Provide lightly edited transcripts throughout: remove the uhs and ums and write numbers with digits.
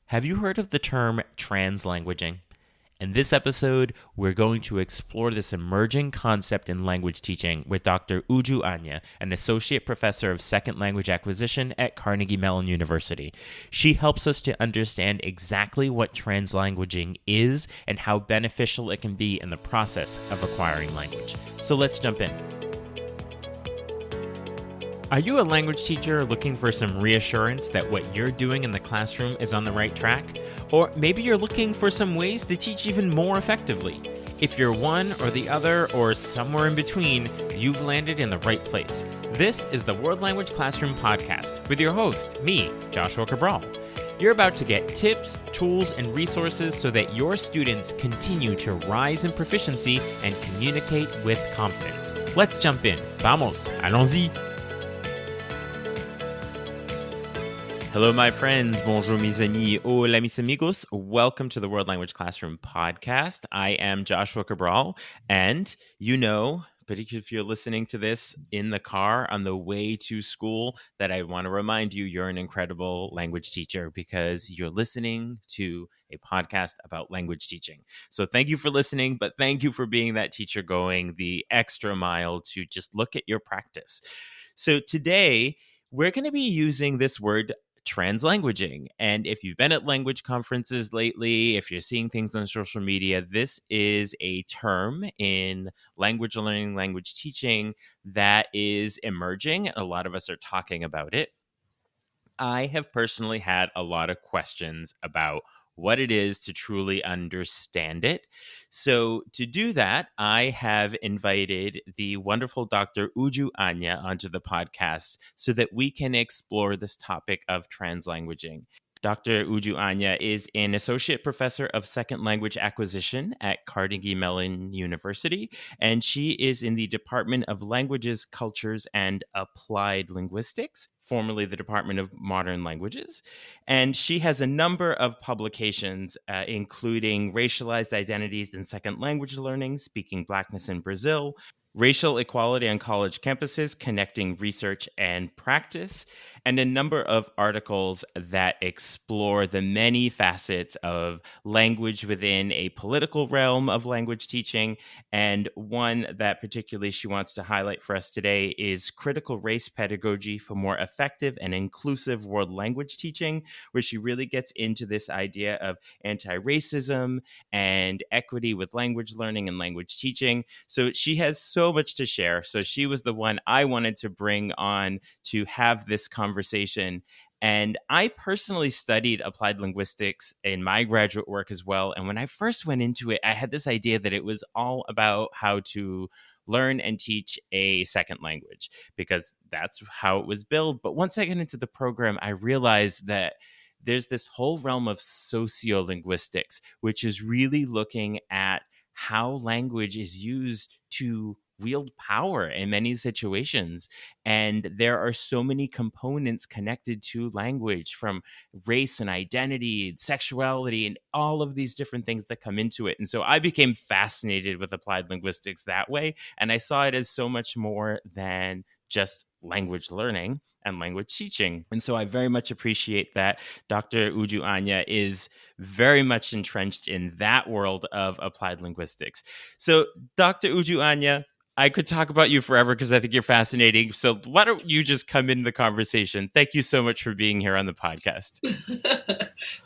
Have you heard of the term translanguaging? In this episode, we're going to explore this emerging concept in language teaching with Dr. Uju Anya, an associate professor of second language acquisition at Carnegie Mellon University. She helps us to understand exactly what translanguaging is and how beneficial it can be in the process of acquiring language. So let's jump in. Are you a language teacher looking for some reassurance that what you're doing in the classroom is on the right track? Or maybe you're looking for some ways to teach even more effectively. If you're one or the other or somewhere in between, you've landed in the right place. This is the World Language Classroom Podcast with your host, me, Joshua Cabral. You're about to get tips, tools, and resources so that your students continue to rise in proficiency and communicate with confidence. Let's jump in. Vamos, allons-y. Hello, my friends. Bonjour, mes amis. Hola, mis amigos. Welcome to the World Language Classroom Podcast. I am Joshua Cabral, and particularly if you're listening to this in the car on the way to school, that I want to remind you, you're an incredible language teacher because you're listening to a podcast about language teaching. So thank you for listening, but thank you for being that teacher going the extra mile to just look at your practice. So today, we're going to be using this word translanguaging. And if you've been at language conferences lately, if you're seeing things on social media, this is a term in language learning, language teaching that is emerging. A lot of us are talking about it. I have personally had a lot of questions about what it is to truly understand it. So to do that, I have invited the wonderful Dr. Uju Anya onto the podcast so that we can explore this topic of translanguaging. Dr. Uju Anya is an associate professor of second language acquisition at Carnegie Mellon University, and she is in the Department of Languages, Cultures, and Applied Linguistics, formerly the Department of Modern Languages. And she has a number of publications, including Racialized Identities in Second Language Learning, Speaking Blackness in Brazil, Racial Equality on College Campuses, Connecting Research and Practice, and a number of articles that explore the many facets of language within a political realm of language teaching. And one that particularly she wants to highlight for us today is Critical Race Pedagogy for More Effective and Inclusive World Language Teaching, where she really gets into this idea of anti-racism and equity with language learning and language teaching. So she has so much to share. So she was the one I wanted to bring on to have this conversation. And I personally studied applied linguistics in my graduate work as well. And when I first went into it, I had this idea that it was all about how to learn and teach a second language, because that's how it was billed. But once I got into the program, I realized that there's this whole realm of sociolinguistics, which is really looking at how language is used to wield power in many situations. And there are so many components connected to language, from race and identity and sexuality and all of these different things that come into it. And so I became fascinated with applied linguistics that way. And I saw it as so much more than just language learning and language teaching. And so I very much appreciate that Dr. Uju Anya is very much entrenched in that world of applied linguistics. So Dr. Uju Anya, I could talk about you forever because I think you're fascinating. So why don't you just come into the conversation? Thank you so much for being here on the podcast.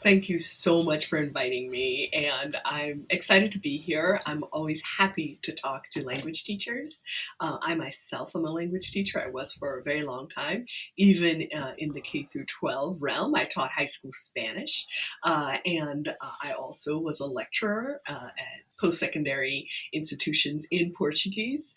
Thank you so much for inviting me, and I'm excited to be here. I'm always happy to talk to language teachers. I myself am a language teacher. I was for a very long time, even in the K through 12 realm. I taught high school Spanish, and I also was a lecturer at post-secondary institutions in Portuguese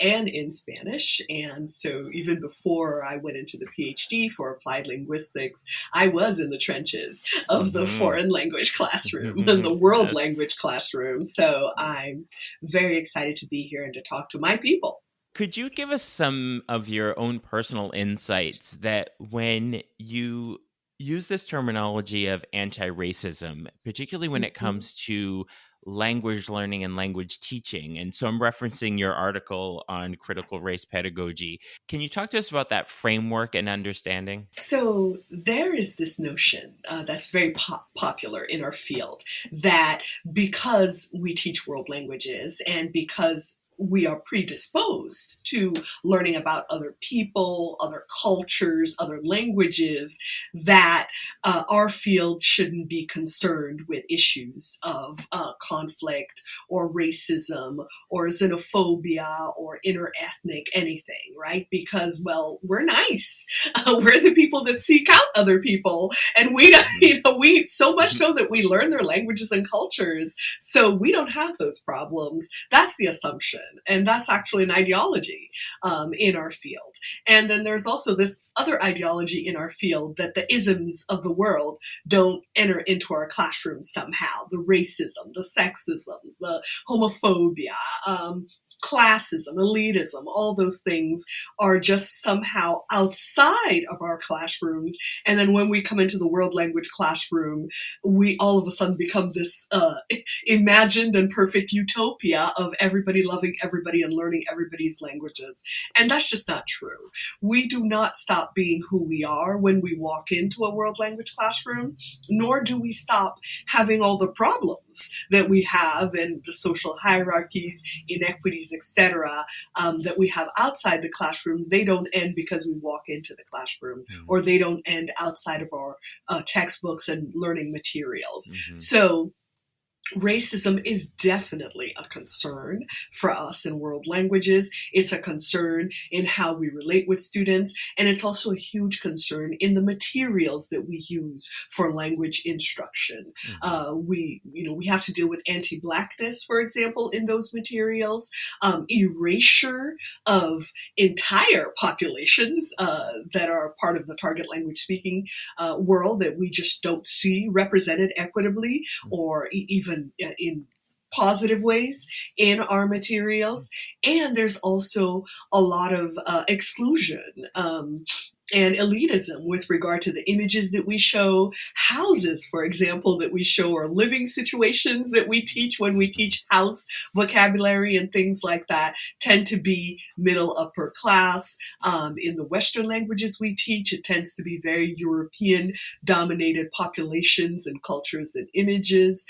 and in Spanish. And so even before I went into the PhD for applied linguistics, I was in the trenches of the foreign language classroom and the world language classroom. So I'm very excited to be here and to talk to my people. Could you give us some of your own personal insights that when you use this terminology of anti-racism, particularly when it comes to language learning and language teaching. And so I'm referencing your article on critical race pedagogy. Can you talk to us about that framework and understanding? So there is this notion that's very popular in our field that because we teach world languages and because we are predisposed to learning about other people, other cultures, other languages, that our field shouldn't be concerned with issues of conflict or racism or xenophobia or interethnic anything, right? Because, well, we're nice. We're the people that seek out other people. And we don't, we so much so that we learn their languages and cultures. So we don't have those problems. That's the assumption. And that's actually an ideology in our field. And then there's also this other ideology in our field that the isms of the world don't enter into our classrooms somehow. The racism, the sexism, the homophobia, classism, elitism, all those things are just somehow outside of our classrooms. And then when we come into the world language classroom, we all of a sudden become this imagined and perfect utopia of everybody loving everybody and learning everybody's languages. And that's just not true. We do not stop being who we are when we walk into a world language classroom, nor do we stop having all the problems that we have and the social hierarchies, inequities, etc., that we have outside the classroom. They don't end because we walk into the classroom, or they don't end outside of our textbooks and learning materials. So racism is definitely a concern for us in world languages. It's a concern in how we relate with students, and it's also a huge concern in the materials that we use for language instruction. We have to deal with anti-Blackness, for example, in those materials, erasure of entire populations that are part of the target language speaking world that we just don't see represented equitably or even in positive ways in our materials. And there's also a lot of exclusion and elitism with regard to the images that we show, houses, for example, that we show, or living situations that we teach when we teach house vocabulary and things like that tend to be middle upper class. In the Western languages we teach, it tends to be very European dominated populations and cultures and images.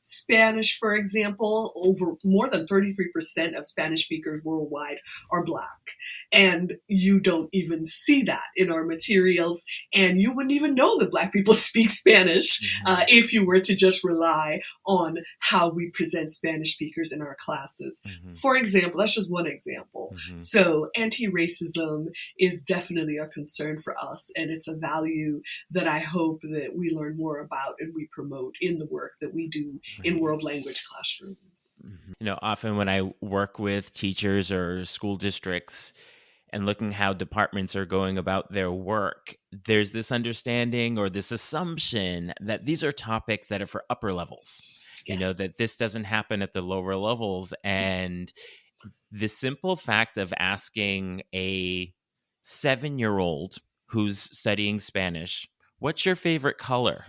Spanish, for example, over more than 33% of Spanish speakers worldwide are Black. And you don't even see that in our materials, and you wouldn't even know that Black people speak Spanish if you were to just rely on how we present Spanish speakers in our classes. For example, that's just one example. So anti-racism is definitely a concern for us, and it's a value that I hope that we learn more about and we promote in the work that we do in world language classrooms. Often when I work with teachers or school districts and looking how departments are going about their work, there's this understanding or this assumption that these are topics that are for upper levels, that this doesn't happen at the lower levels. And the simple fact of asking a 7-year-old who's studying Spanish, what's your favorite color?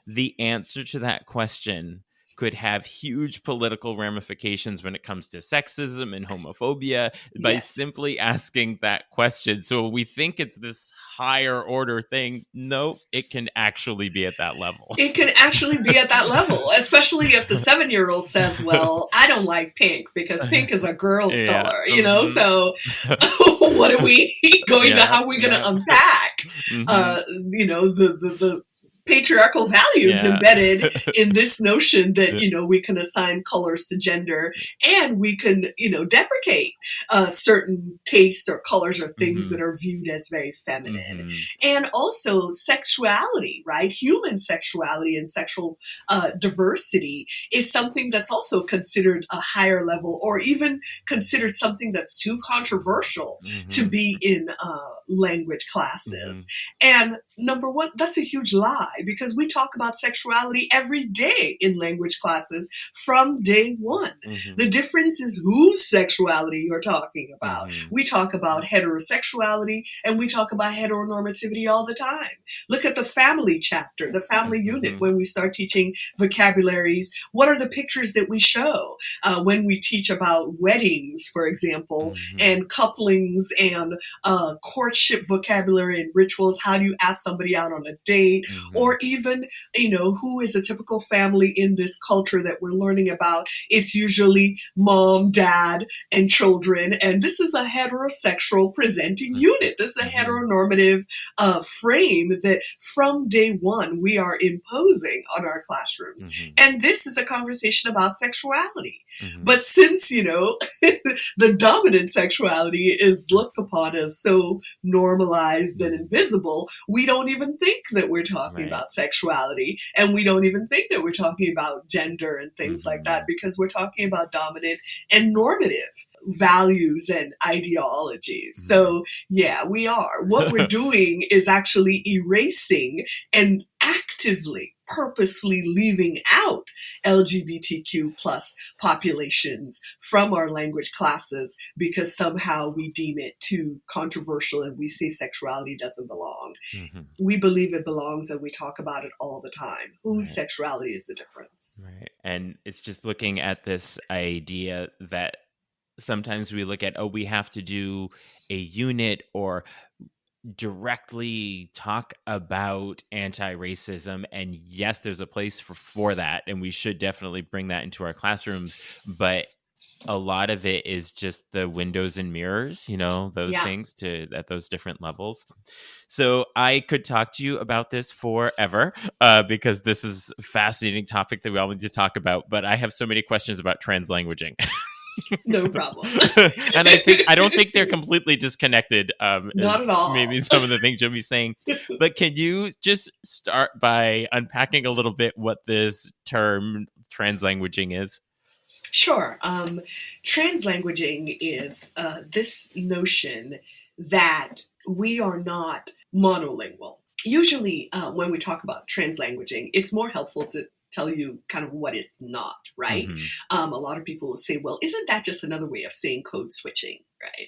The answer to that question could have huge political ramifications when it comes to sexism and homophobia by simply asking that question. So we think it's this higher order thing. No, it can actually be at that level. It can actually be at that level, especially if the 7-year-old says, well, I don't like pink because pink is a girl's color, so what are we going to, how are we going to unpack, the patriarchal values embedded in this notion that, we can assign colors to gender, and we can, deprecate certain tastes or colors or things that are viewed as very feminine. And also sexuality, right? Human sexuality and sexual diversity is something that's also considered a higher level, or even considered something that's too controversial to be in language classes. And number one, that's a huge lie. because we talk about sexuality every day in language classes from day one. Mm-hmm. The difference is whose sexuality you're talking about. Mm-hmm. We talk about heterosexuality and we talk about heteronormativity all the time. Look at the family chapter, the family unit, when we start teaching vocabularies. What are the pictures that we show when we teach about weddings, for example, and couplings and courtship vocabulary and rituals? How do you ask somebody out on a date? Or even, who is a typical family in this culture that we're learning about? It's usually mom, dad, and children. And this is a heterosexual presenting unit. This is a heteronormative frame that from day one we are imposing on our classrooms. And this is a conversation about sexuality. But since, the dominant sexuality is looked upon as so normalized and invisible, we don't even think that we're talking about sexuality, and we don't even think that we're talking about gender and things like that, because we're talking about dominant and normative values and ideologies. So yeah, we are. What we're doing is actually erasing and actively, purposefully leaving out LGBTQ plus populations from our language classes because somehow we deem it too controversial and we say sexuality doesn't belong. We believe it belongs and we talk about it all the time. Whose sexuality is the difference? Right. And it's just looking at this idea that sometimes we look at, we have to do a unit or directly talk about anti-racism, and yes, there's a place for that, and we should definitely bring that into our classrooms, but a lot of it is just the windows and mirrors, those things at those different levels. So I could talk to you about this forever because this is a fascinating topic that we all need to talk about, but I have so many questions about translanguaging. No problem. And I don't think they're completely disconnected. Not at all. Maybe some of the things you'll be saying. But can you just start by unpacking a little bit what this term translanguaging is? Sure. Translanguaging is this notion that we are not monolingual. Usually when we talk about translanguaging, it's more helpful to tell you kind of what it's not, right? A lot of people will say, well, isn't that just another way of saying code switching, right?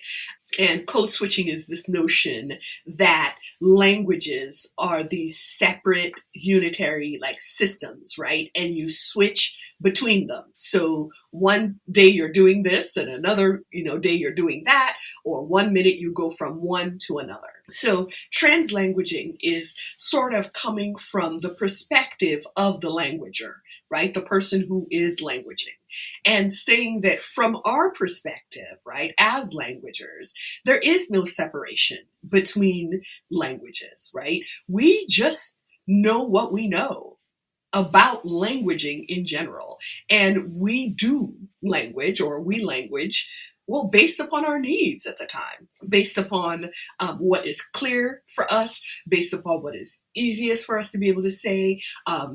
And code switching is this notion that languages are these separate unitary systems, right? And you switch between them. So one day you're doing this and another, day you're doing that, or 1 minute you go from one to another. So translanguaging is sort of coming from the perspective of the languager, right? The person who is languaging. And saying that from our perspective, right, as languagers, there is no separation between languages, right? We just know what we know about languaging in general. And we do language, or we language, well, based upon our needs at the time, based upon what is clear for us, based upon what is easiest for us to be able to say,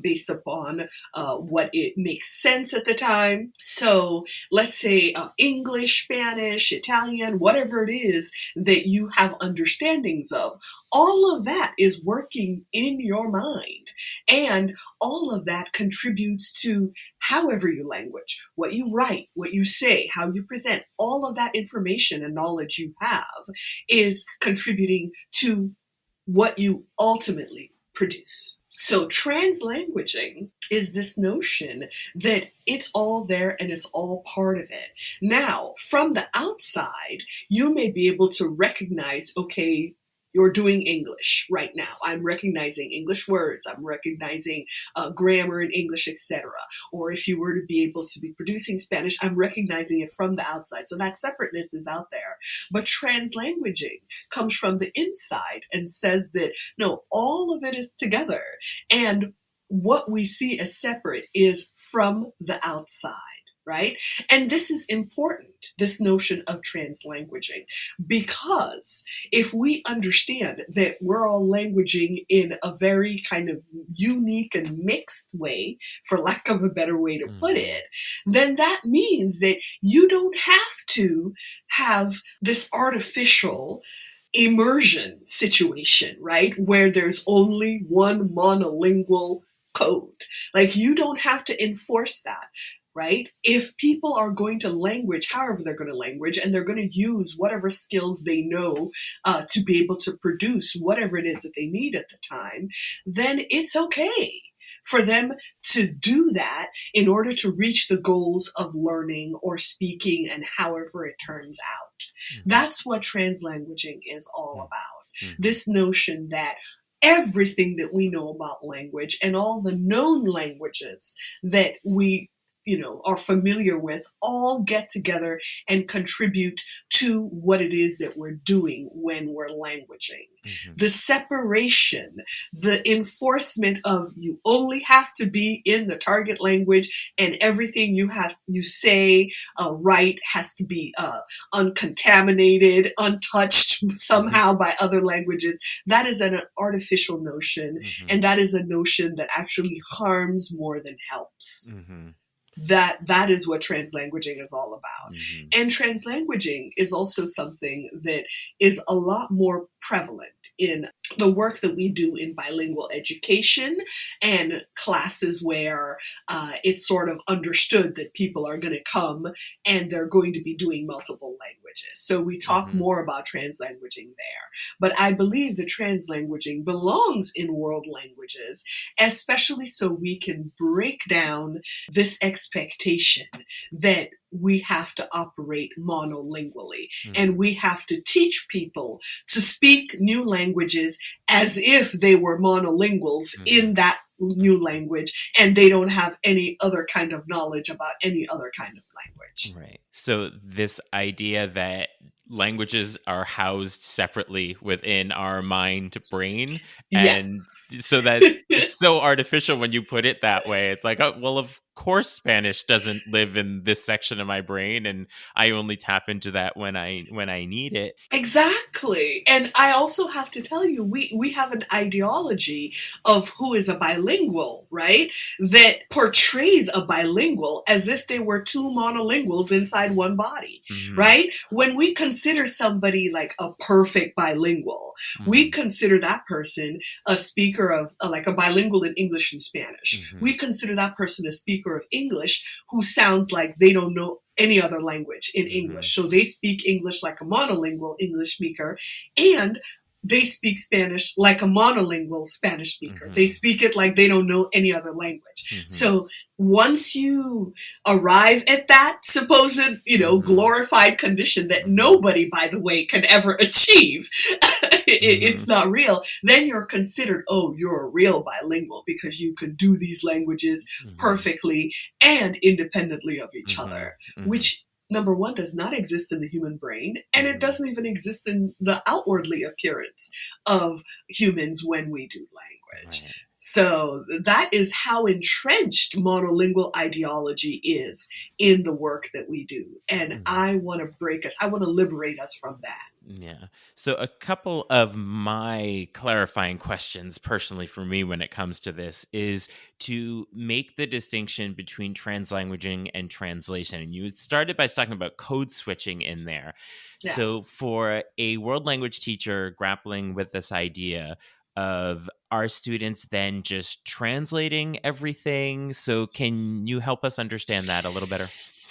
based upon what it makes sense at the time. So let's say English, Spanish, Italian, whatever it is that you have understandings of, all of that is working in your mind. And all of that contributes to however you language, what you write, what you say, how you present, all of that information and knowledge you have is contributing to what you ultimately produce. So translanguaging is this notion that it's all there and it's all part of it. Now, from the outside, you may be able to recognize, okay, you're doing English right now. I'm recognizing English words. I'm recognizing grammar in English, etc. Or if you were to be able to be producing Spanish, I'm recognizing it from the outside. So that separateness is out there. But translanguaging comes from the inside and says that, no, all of it is together. And what we see as separate is from the outside. Right? And this is important, this notion of translanguaging, because if we understand that we're all languaging in a very kind of unique and mixed way, for lack of a better way to put it, then that means that you don't have to have this artificial immersion situation, right? Where there's only one monolingual code. Like, you don't have to enforce that, right? If people are going to language, however they're going to language, and they're going to use whatever skills they know to be able to produce whatever it is that they need at the time, then it's okay for them to do that in order to reach the goals of learning or speaking and however it turns out. Mm-hmm. That's what translanguaging is all about. Mm-hmm. This notion that everything that we know about language and all the known languages that we are familiar with all get together and contribute to what it is that we're doing when we're languaging. Mm-hmm. The separation, the enforcement of you only have to be in the target language and everything you say, write has to be uncontaminated, untouched somehow by other languages. That is an artificial notion, and that is a notion that actually harms more than helps. That is what translanguaging is all about. And translanguaging is also something that is a lot more prevalent in the work that we do in bilingual education and classes where it's sort of understood that people are going to come and they're going to be doing multiple languages. So we talk more about translanguaging there. But I believe that translanguaging belongs in world languages, especially so we can break down this expectation that we have to operate monolingually, and we have to teach people to speak new languages as if they were monolinguals in that new language, and they don't have any other kind of knowledge about any other kind of language. Right. So this idea that languages are housed separately within our mind brain, and so that it's so artificial when you put it that way. It's like, oh, well, of course Spanish doesn't live in this section of my brain, and I only tap into that when I need it. Exactly. And I also have to tell you, we have an ideology of who is a bilingual, right? That portrays a bilingual as if they were two monolinguals inside one body, right? When we consider somebody like a perfect bilingual, we consider that person a speaker of like a bilingual in English and Spanish. We consider that person a speaker of English who sounds like they don't know any other language in English. So they speak English like a monolingual English speaker, and they speak Spanish like a monolingual Spanish speaker. They speak it like they don't know any other language. So once you arrive at that supposed, glorified condition that nobody, by the way, can ever achieve, it's not real, then you're considered, oh, you're a real bilingual because you can do these languages perfectly and independently of each other, which, number one, does not exist in the human brain, and it doesn't even exist in the outwardly appearance of humans when we do language. Right. So that is how entrenched monolingual ideology is in the work that we do. And I want to liberate us from that. Yeah. So a couple of my clarifying questions personally for me when it comes to this is to make the distinction between translanguaging and translation. And you started by talking about code switching in there. Yeah. So for a world language teacher grappling with this idea of our students then just translating everything. So can you help us understand that a little better?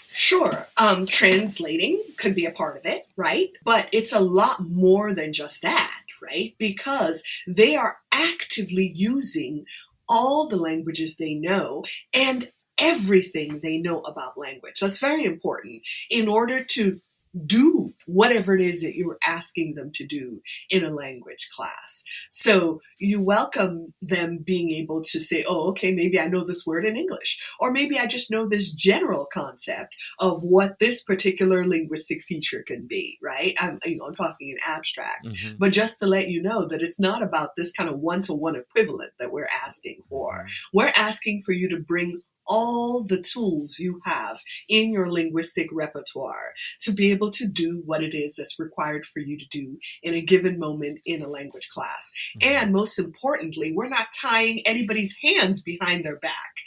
Sure. Translating could be a part of it, right? But it's a lot more than just that, right? Because they are actively using all the languages they know and everything they know about language. That's very important in order to do whatever it is that you're asking them to do in a language class. So you welcome them being able to say, oh, okay, maybe I know this word in English, or maybe I just know this general concept of what this particular linguistic feature can be, right? I'm talking in abstracts, but just to let you know that it's not about this kind of one-to-one equivalent that we're asking for. We're asking for you to bring all the tools you have in your linguistic repertoire to be able to do what it is that's required for you to do in a given moment in a language class. And most importantly, we're not tying anybody's hands behind their back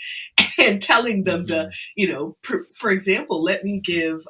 and telling them to, for example, let me give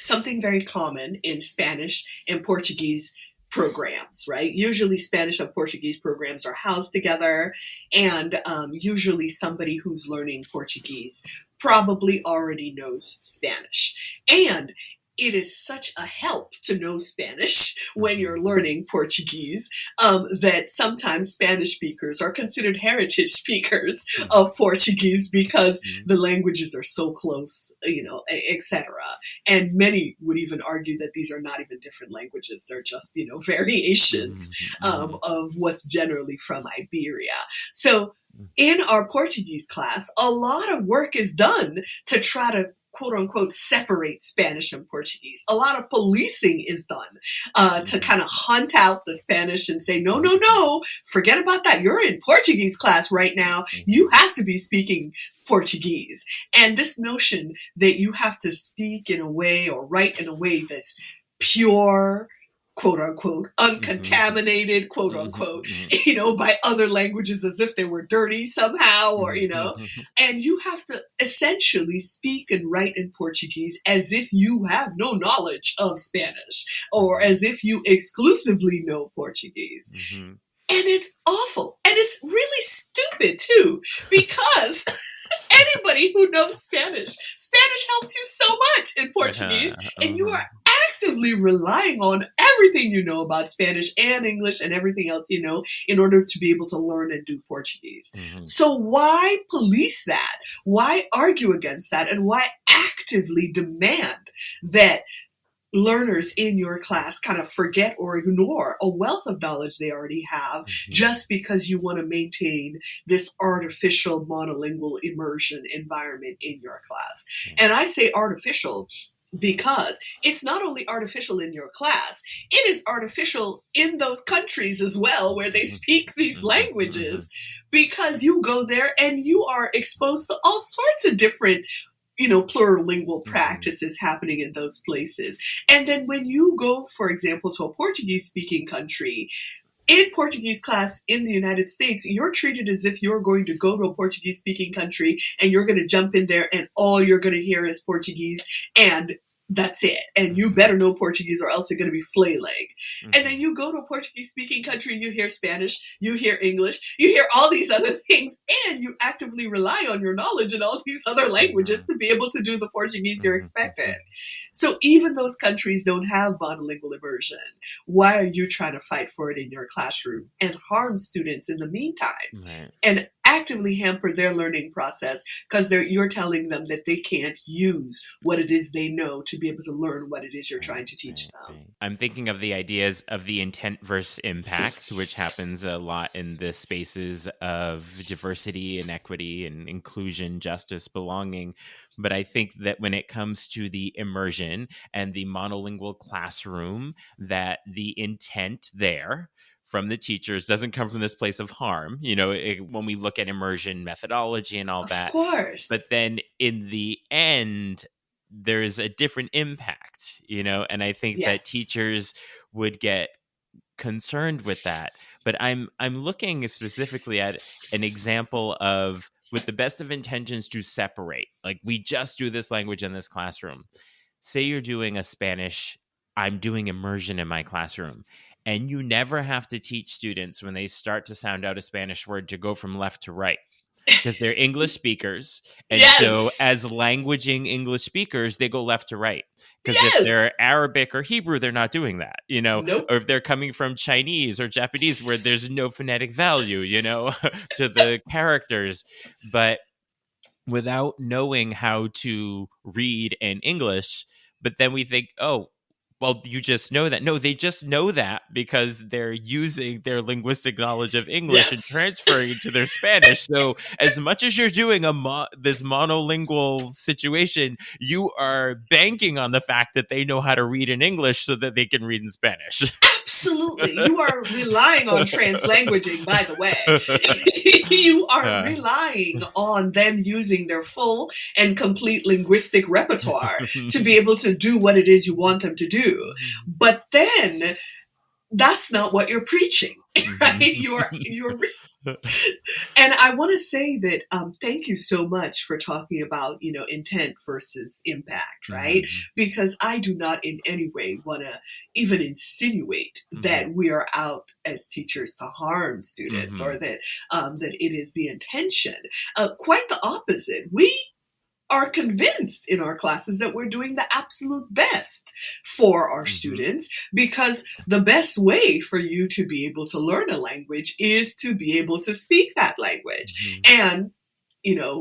something very common in Spanish and Portuguese programs, right? Usually Spanish and Portuguese programs are housed together, and usually somebody who's learning Portuguese probably already knows Spanish. And it is such a help to know Spanish when you're learning Portuguese, that sometimes Spanish speakers are considered heritage speakers of Portuguese because the languages are so close, etc. And many would even argue that these are not even different languages. They're just, variations of what's generally from Iberia. So in our Portuguese class, a lot of work is done to try to quote unquote separate Spanish and Portuguese. A lot of policing is done to kind of hunt out the Spanish and say, no, forget about that. You're in Portuguese class right now. You have to be speaking Portuguese. And this notion that you have to speak in a way or write in a way that's pure, quote unquote, uncontaminated, quote unquote, by other languages as if they were dirty somehow, or, and you have to essentially speak and write in Portuguese as if you have no knowledge of Spanish, or as if you exclusively know Portuguese. And it's awful. And it's really stupid too, because anybody who knows Spanish helps you so much in Portuguese, and you are actively relying on everything you know about Spanish and English and everything else you know in order to be able to learn and do Portuguese. So why police that? Why argue against that? And why actively demand that learners in your class kind of forget or ignore a wealth of knowledge they already have just because you want to maintain this artificial monolingual immersion environment in your class? And I say artificial because it's not only artificial in your class, it is artificial in those countries as well where they speak these languages, because you go there and you are exposed to all sorts of different plurilingual practices happening in those places. And then when you go, for example, to a Portuguese speaking country, in Portuguese class in the United States, you're treated as if you're going to go to a Portuguese speaking country and you're going to jump in there and all you're going to hear is Portuguese and that's it. And you better know Portuguese or else you're going to be flailing. And then you go to a Portuguese speaking country and you hear Spanish, you hear English, you hear all these other things, and you actively rely on your knowledge in all these other languages to be able to do the Portuguese you're expected. So even those countries don't have monolingual immersion. Why are you trying to fight for it in your classroom and harm students in the meantime? And actively hamper their learning process because you're telling them that they can't use what it is they know to be able to learn what it is you're trying to teach them. I'm thinking of the ideas of the intent versus impact, which happens a lot in the spaces of diversity and equity and inclusion, justice, belonging. But I think that when it comes to the immersion and the monolingual classroom, that the intent there from the teachers doesn't come from this place of harm, when we look at immersion methodology and all that. Of course. But then in the end, there's a different impact, and I think that teachers would get concerned with that. But I'm looking specifically at an example of, with the best of intentions, to separate. Like, we just do this language in this classroom. Say you're doing a Spanish, I'm doing immersion in my classroom. And you never have to teach students when they start to sound out a Spanish word to go from left to right, because they're English speakers. And so as languaging English speakers, they go left to right. Because if they're Arabic or Hebrew, they're not doing that, or if they're coming from Chinese or Japanese where there's no phonetic value, to the characters. But without knowing how to read in English, but then we think, oh, well, you just know that. No, they just know that because they're using their linguistic knowledge of English and transferring it to their Spanish. So as much as you're doing this monolingual situation, you are banking on the fact that they know how to read in English so that they can read in Spanish. Absolutely. You are relying on translanguaging, by the way. You are relying on them using their full and complete linguistic repertoire to be able to do what it is you want them to do. But then that's not what you're preaching, right? You're And I want to say that thank you so much for talking about, intent versus impact, right? Mm-hmm. Because I do not in any way want to even insinuate Mm-hmm. that we are out as teachers to harm students Mm-hmm. or that it is the intention. Quite the opposite. We are convinced in our classes that we're doing the absolute best for our Mm-hmm. students, because the best way for you to be able to learn a language is to be able to speak that language. Mm-hmm. And,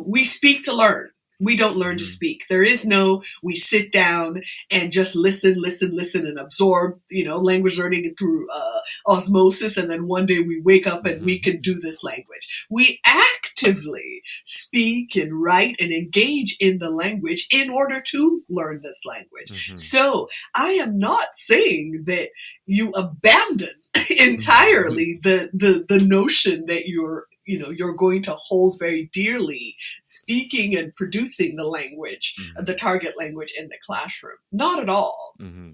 we speak to learn. We don't learn to Mm-hmm. speak. There is no, we sit down and just listen, and absorb, language learning through osmosis. And then one day we wake up and we can do this language. We actively speak and write and engage in the language in order to learn this language. Mm-hmm. So I am not saying that you abandon entirely the notion that you're going to hold very dearly speaking and producing the language, Mm-hmm. the target language in the classroom. Not at all. Mm-hmm.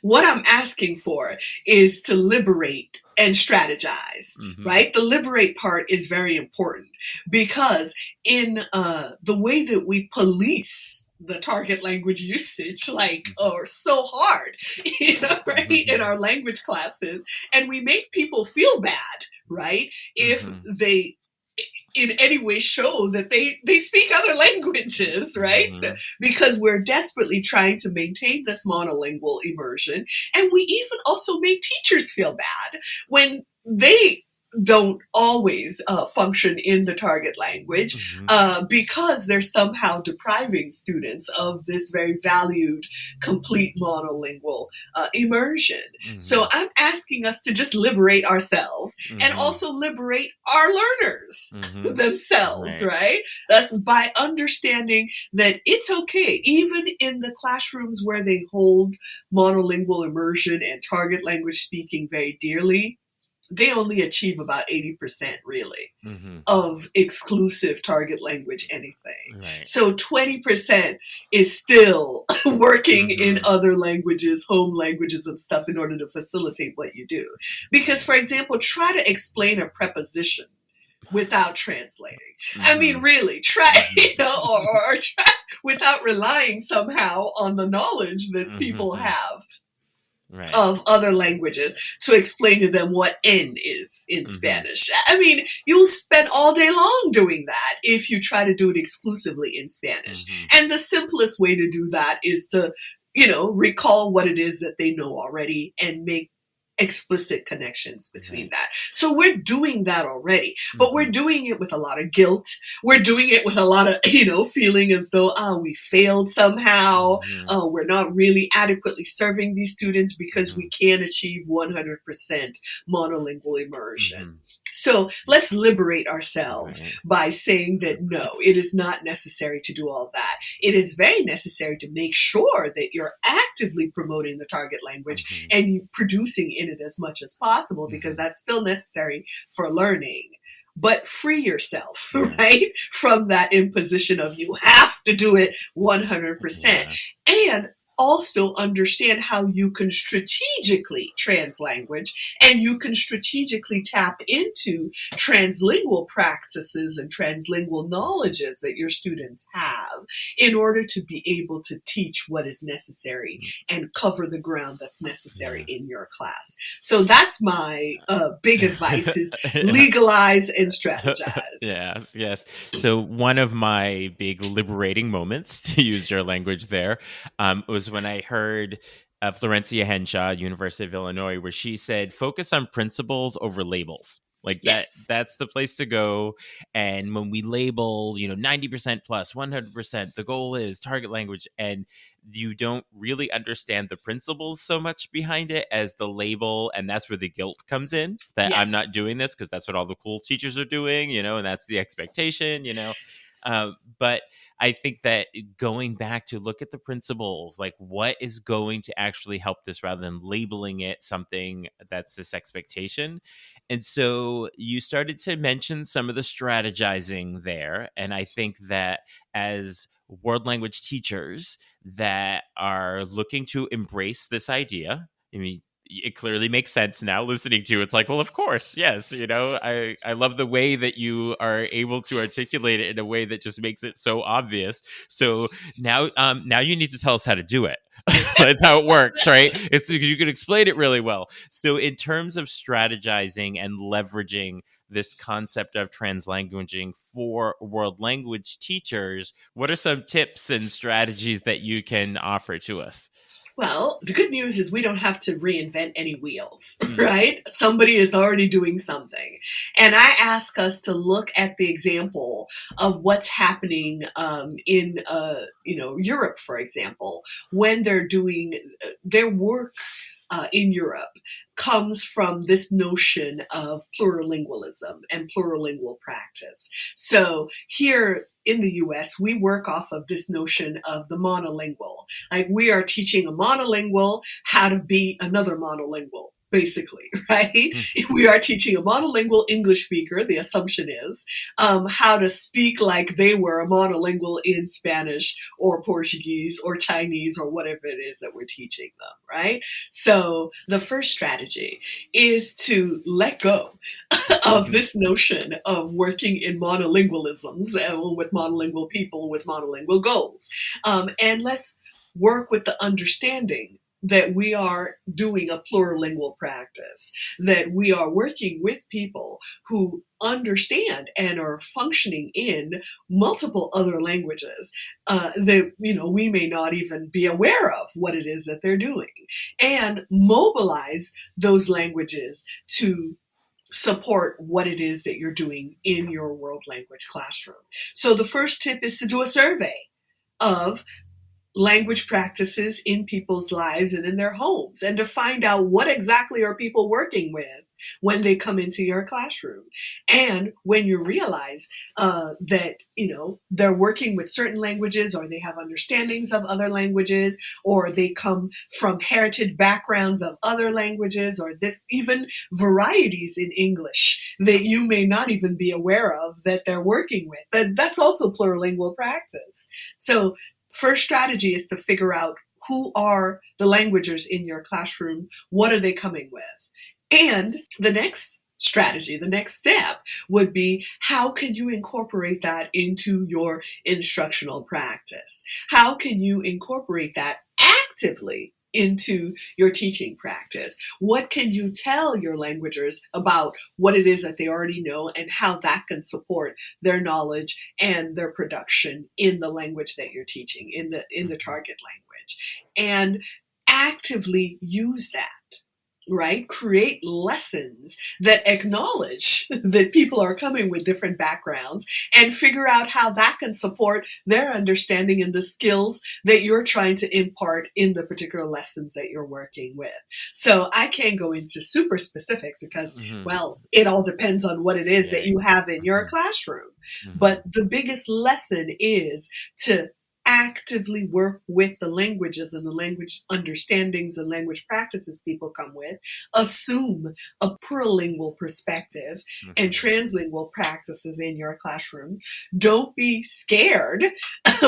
What I'm asking for is to liberate and strategize, Mm-hmm. right? The liberate part is very important, because in the way that we police the target language usage, or so hard, right, in our language classes, and we make people feel bad, right, if they in any way show that they speak other languages, right? Mm-hmm. Because we're desperately trying to maintain this monolingual immersion. And we even also make teachers feel bad when they don't always function in the target language, because they're somehow depriving students of this very valued, complete monolingual immersion. Mm-hmm. So I'm asking us to just liberate ourselves and also liberate our learners themselves, right? That's by understanding that it's okay, even in the classrooms where they hold monolingual immersion and target language speaking very dearly, they only achieve about 80% really of exclusive target language anything. Right. So 20% is still working in other languages, home languages and stuff, in order to facilitate what you do. Because, for example, try to explain a preposition without translating. I mean, really, try, or try without relying somehow on the knowledge that people have of other languages to explain to them what N is in Spanish. I mean, you'll spend all day long doing that if you try to do it exclusively in Spanish. And the simplest way to do that is to, recall what it is that they know already and make explicit connections between that. So we're doing that already, but we're doing it with a lot of guilt. We're doing it with a lot of, feeling as though, we failed somehow. We're not really adequately serving these students because we can't achieve 100% monolingual immersion. So let's liberate ourselves by saying that no, it is not necessary to do all that. It is very necessary to make sure that you're actively promoting the target language and producing in it as much as possible, because that's still necessary for learning. But free yourself, right, from that imposition of you have to do it 100%. And also understand how you can strategically translanguage, and you can strategically tap into translingual practices and translingual knowledges that your students have in order to be able to teach what is necessary and cover the ground that's necessary in your class. So that's my big advice, is legalize and strategize. Yes. So one of my big liberating moments, to use your language there, was when I heard Florencia Henshaw, University of Illinois, where she said, focus on principles over labels. Like that's the place to go. And when we label, 90% plus 100%, the goal is target language, and you don't really understand the principles so much behind it as the label. And that's where the guilt comes in, that I'm not doing this because that's what all the cool teachers are doing, and that's the expectation, but I think that going back to look at the principles, like what is going to actually help this, rather than labeling it something that's this expectation. And so you started to mention some of the strategizing there. And I think that as world language teachers that are looking to embrace this idea, I mean, it clearly makes sense now listening to you. It's like, well, of course, yes. I love the way that you are able to articulate it in a way that just makes it so obvious. So now you need to tell us how to do it. That's how it works, right? It's you can explain it really well. So in terms of strategizing and leveraging this concept of translanguaging for world language teachers, what are some tips and strategies that you can offer to us? Well, the good news is we don't have to reinvent any wheels, right? Somebody is already doing something. And I ask us to look at the example of what's happening in Europe, for example, when they're doing their work in Europe comes from this notion of plurilingualism and plurilingual practice. So here in the US, we work off of this notion of the monolingual. Like we are teaching a monolingual how to be another monolingual. Basically, right? We are teaching a monolingual English speaker, the assumption is, how to speak like they were a monolingual in Spanish or Portuguese or Chinese or whatever it is that we're teaching them, right? So the first strategy is to let go of this notion of working in monolingualisms with monolingual people with monolingual goals. And let's work with the understanding that we are doing a plurilingual practice, that we are working with people who understand and are functioning in multiple other languages that we may not even be aware of what it is that they're doing, and mobilize those languages to support what it is that you're doing in your world language classroom. So the first tip is to do a survey of language practices in people's lives and in their homes, and to find out what exactly are people working with when they come into your classroom. And when you realize that they're working with certain languages, or they have understandings of other languages, or they come from heritage backgrounds of other languages, or this even varieties in English that you may not even be aware of that they're working with, that's also plurilingual practice. So first strategy is to figure out who are the languagers in your classroom, what are they coming with? And the next strategy, the next step would be, how can you incorporate that into your instructional practice? How can you incorporate that actively into your teaching practice? What can you tell your languagers about what it is that they already know and how that can support their knowledge and their production in the language that you're teaching, in the target language? And actively use that. Right? Create lessons that acknowledge that people are coming with different backgrounds, and figure out how that can support their understanding and the skills that you're trying to impart in the particular lessons that you're working with. So I can't go into super specifics because, well, it all depends on what it is that you have in your classroom. But the biggest lesson is to actively work with the languages and the language understandings and language practices people come with, assume a plurilingual perspective and translingual practices in your classroom. Don't be scared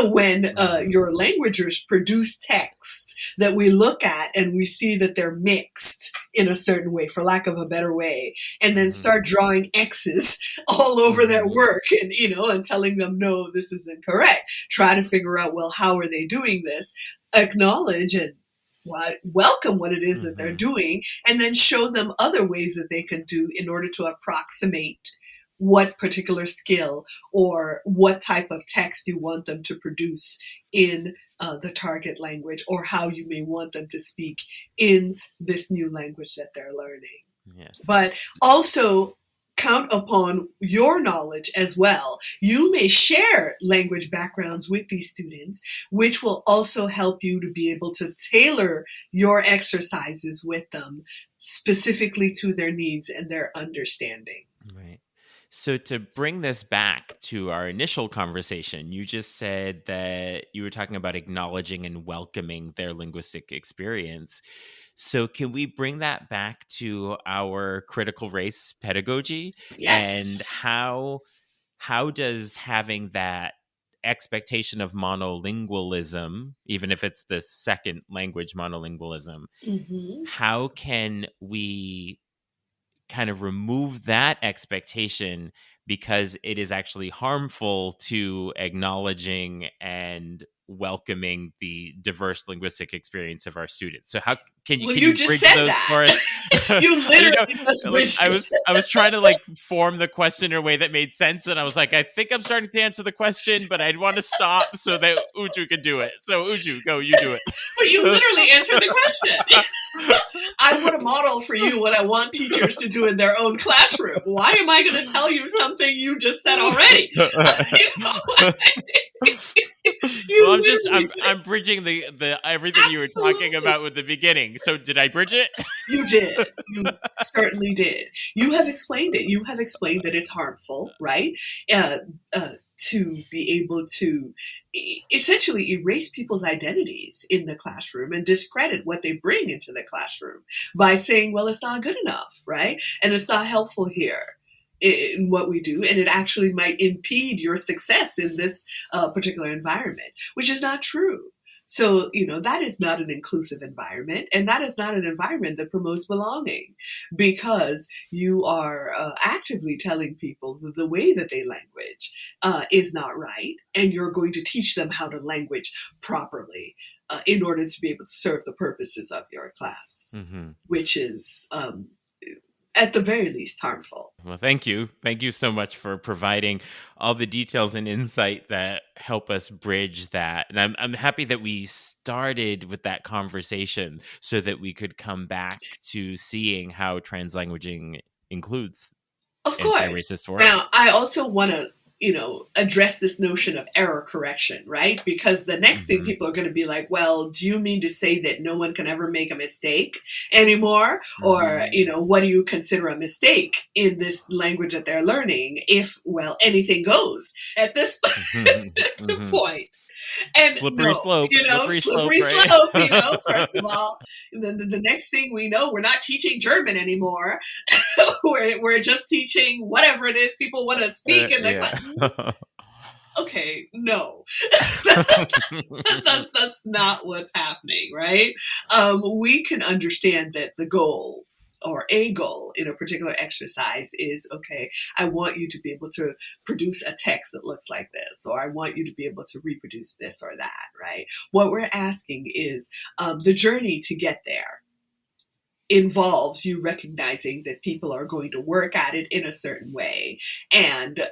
when your languagers produce texts that we look at and we see that they're mixed in a certain way, for lack of a better way, and then start drawing X's all over their work and telling them, no, this is incorrect. Try to figure out, well, how are they doing this? Acknowledge and welcome what it is that they're doing, and then show them other ways that they can do in order to approximate what particular skill or what type of text you want them to produce in the target language, or how you may want them to speak in this new language that they're learning. Yes. But also count upon your knowledge as well. You may share language backgrounds with these students, which will also help you to be able to tailor your exercises with them specifically to their needs and their understandings. Right. So to bring this back to our initial conversation, you just said that you were talking about acknowledging and welcoming their linguistic experience. So can we bring that back to our critical race pedagogy? Yes. And how does having that expectation of monolingualism, even if it's the second language monolingualism, Mm-hmm. how can we kind of remove that expectation, because it is actually harmful to acknowledging and welcoming the diverse linguistic experience of our students? So how can Well, you you just bridge said those that. for us? You literally just Like bridged it. I was trying to like form the question in a way that made sense, and I was like, I think I'm starting to answer the question, but I'd want to stop so that Uju could do it. So Uju, go, you do it. But you literally answered the question. I want to model for you what I want teachers to do in their own classroom. Why am I going to tell you something you just said already? Well, I'm bridging the everything you were talking about with the beginning. So did I bridge it? You did. You certainly did. You have explained it. You have explained that it's harmful, right? To be able to essentially erase people's identities in the classroom and discredit what they bring into the classroom by saying, well, it's not good enough, right? And it's not helpful here in what we do, and it actually might impede your success in this particular environment, which is not true. So, that is not an inclusive environment, and that is not an environment that promotes belonging, because you are actively telling people that the way that they language is not right, and you're going to teach them how to language properly in order to be able to serve the purposes of your class, which is at the very least harmful. Well, thank you. Thank you so much for providing all the details and insight that help us bridge that. And I'm happy that we started with that conversation so that we could come back to seeing how translanguaging includes Of course. anti-racist work. Now, I also want to address this notion of error correction, right? Because the next thing people are going to be like, well, do you mean to say that no one can ever make a mistake anymore? Or, what do you consider a mistake in this language that they're learning if, well, anything goes at this point? And slippery slope, slippery slope, right? First of all, and then the next thing we know, we're not teaching German anymore. we're just teaching whatever it is people want to speak in the class. Okay, no. That's not what's happening, right? We can understand that the goal, or a goal in a particular exercise, is, okay, I want you to be able to produce a text that looks like this, or I want you to be able to reproduce this or that, right? What we're asking is the journey to get there involves you recognizing that people are going to work at it in a certain way, and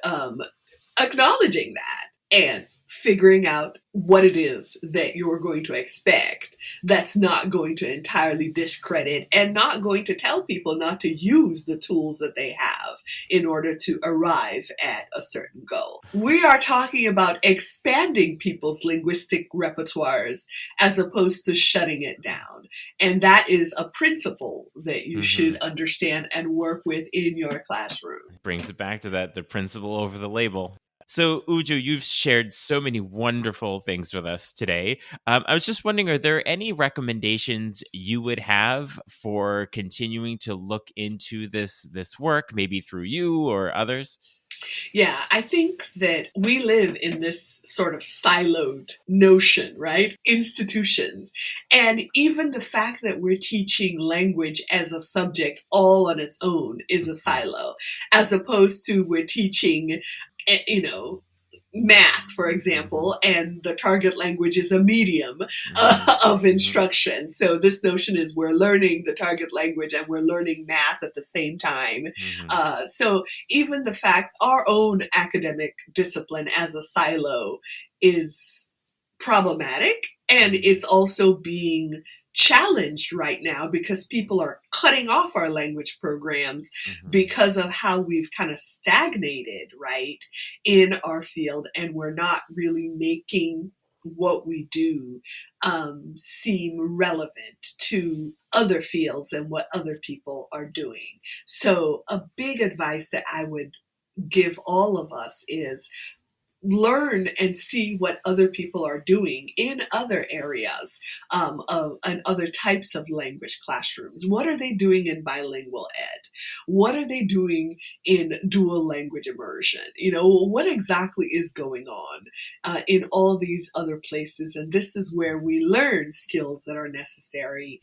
acknowledging that and figuring out what it is that you're going to expect that's not going to entirely discredit and not going to tell people not to use the tools that they have in order to arrive at a certain goal. We are talking about expanding people's linguistic repertoires as opposed to shutting it down. And that is a principle that you should understand and work with in your classroom. Brings it back to that, the principle over the label. So, Uju, you've shared so many wonderful things with us today. I was just wondering, are there any recommendations you would have for continuing to look into this work, maybe through you or others? Yeah, I think that we live in this sort of siloed notion, right? Institutions. And even the fact that we're teaching language as a subject all on its own is a silo, as opposed to we're teaching, math, for example, and the target language is a medium of instruction. So this notion is we're learning the target language and we're learning math at the same time. So even the fact our own academic discipline as a silo is problematic, and it's also being challenged right now because people are cutting off our language programs because of how we've kind of stagnated, right, in our field, and we're not really making what we do seem relevant to other fields and what other people are doing. So a big advice that I would give all of us is learn and see what other people are doing in other areas and other types of language classrooms. What are they doing in bilingual ed? What are they doing in dual language immersion? What exactly is going on in all these other places? And this is where we learn skills that are necessary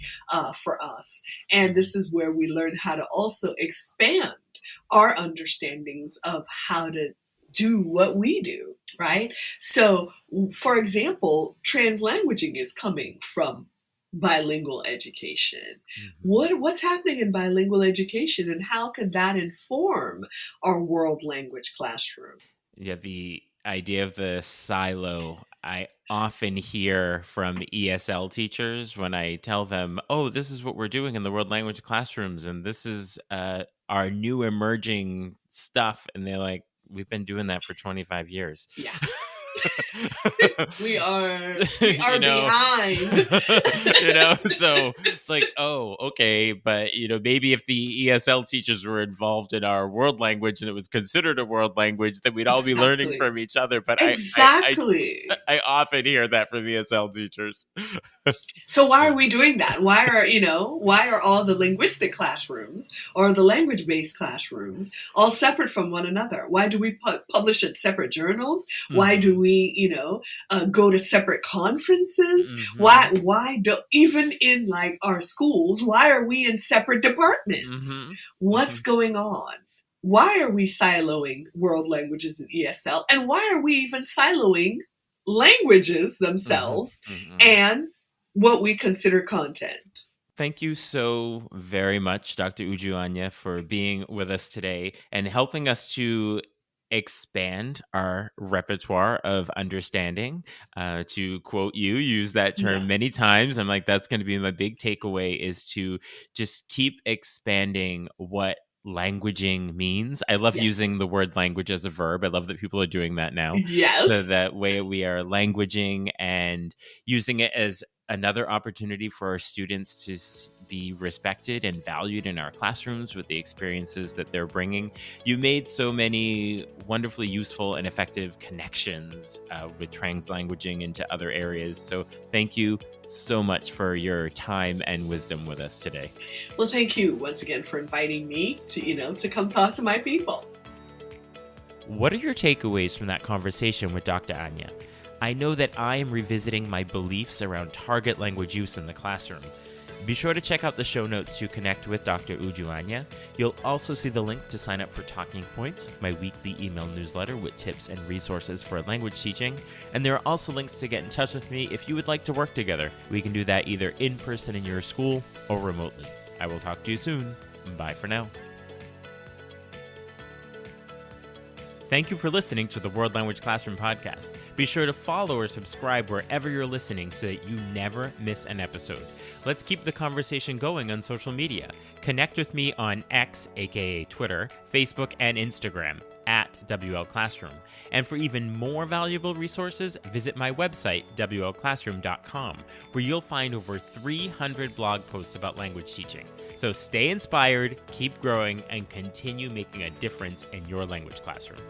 for us. And this is where we learn how to also expand our understandings of how to do what we do, right? So, for example, translanguaging is coming from bilingual education. What's happening in bilingual education, and how can that inform our world language classroom? Yeah, the idea of the silo, I often hear from ESL teachers when I tell them, oh, this is what we're doing in the world language classrooms, and this is our new emerging stuff. And they're like, we've been doing that for 25 years. Yeah. we are behind. So it's like, oh, okay, but maybe if the ESL teachers were involved in our world language and it was considered a world language, then we'd all be learning from each other. But exactly, I often hear that from ESL teachers. So why are we doing that? Why are all the linguistic classrooms or the language-based classrooms all separate from one another? Why do we publish in separate journals? Why do we, go to separate conferences? Why do, even in like our schools, why are we in separate departments? What's going on? Why are we siloing world languages in ESL? And why are we even siloing languages themselves and what we consider content? Thank you so very much, Dr. Uju Anya, for being with us today and helping us to expand our repertoire of understanding. To quote you, use that term many times. I'm like, that's going to be my big takeaway, is to just keep expanding what languaging means. I love using the word language as a verb. I love that people are doing that now. Yes. So that way we are languaging and using it as another opportunity for our students to be respected and valued in our classrooms with the experiences that they're bringing. You made so many wonderfully useful and effective connections with translanguaging into other areas. So thank you so much for your time and wisdom with us today. Well, thank you once again for inviting me to come talk to my people. What are your takeaways from that conversation with Dr. Anya? I know that I am revisiting my beliefs around target language use in the classroom. Be sure to check out the show notes to connect with Dr. Uju Anya. You'll also see the link to sign up for Talking Points, my weekly email newsletter with tips and resources for language teaching. And there are also links to get in touch with me if you would like to work together. We can do that either in person in your school or remotely. I will talk to you soon. Bye for now. Thank you for listening to the World Language Classroom podcast. Be sure to follow or subscribe wherever you're listening so that you never miss an episode. Let's keep the conversation going on social media. Connect with me on X, aka Twitter, Facebook, and Instagram at WL Classroom. And for even more valuable resources, visit my website, WLClassroom.com, where you'll find over 300 blog posts about language teaching. So stay inspired, keep growing, and continue making a difference in your language classroom.